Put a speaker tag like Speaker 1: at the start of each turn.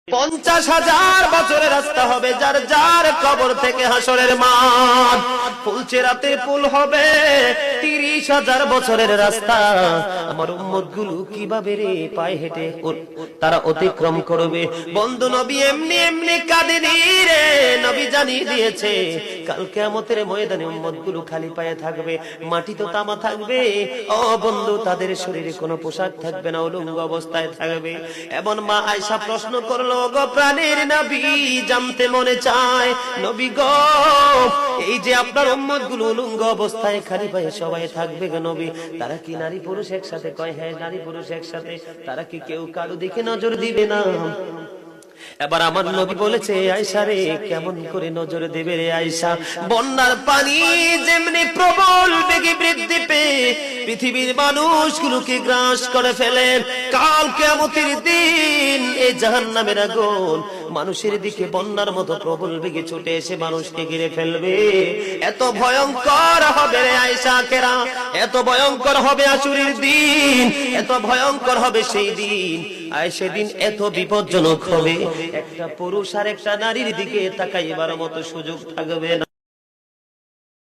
Speaker 1: 50,000 বছরের রাস্তা হবে, যার যার কবর থেকে হাসরের মাঠ। ফুলচেরাতে পুল হবে 30,000 বছরের রাস্তা। আমার উম্মতগুলো কিভাবে রে পায়ে হেঁটে তারা অতিক্রম করবে? বন্ধু নবী এমনি এমনি কাঁদেনি রে, নবী জানিয়ে দিয়েছে কাল কিয়ামতের ময়দানে উম্মতগুলো খালি পায়ে থাকবে, মাটি তো তামা থাকবে। ও বন্ধু, তাদের শরীরে কোনো পোশাক থাকবে না, উলঙ্গ অবস্থায় থাকবে। এমন মা আয়েশা প্রশ্ন করলো, গো প্রাণের নবী, জানতে মনে চায় নবী গো, এই যে আপনার উম্মতগুলো উলঙ্গ অবস্থায় খালি পায়ে সবাই থাকবে গো নবী, তারা কি নারী পুরুষ একসাথে? কয় হ্যাঁ, নারী পুরুষ একসাথে। তারা কি কেউ কারো দিকে নজর দিবে না? এবার আমার নবী বলেছে, আয়েশা রে, কেমন করে নজর দেবে রে আয়েশা? বন্যার পানি যেমনি প্রবল বেগে বৃদ্ধি পেয়ে পৃথিবীর মানুষগুলোকে গ্রাস করে ফেলে, কাল কিয়ামতের দিন এই জাহান্নামের আগুন মানুষের দিকে বন্যার মতো প্রবল বেগে ছুটে এসে মানুষকে ঘিরে ফেলবে। এত ভয়ঙ্কর হবে রে আয়েশা কেরা, এত ভয়ঙ্কর হবে আশুরের দিন, এত ভয়ঙ্কর হবে সেই দিন। আর সেদিন এত বিপজ্জনক হবে, একটা পুরুষ আর একটা নারীর দিকে তাকাইবার মতো সুযোগ থাকবে না।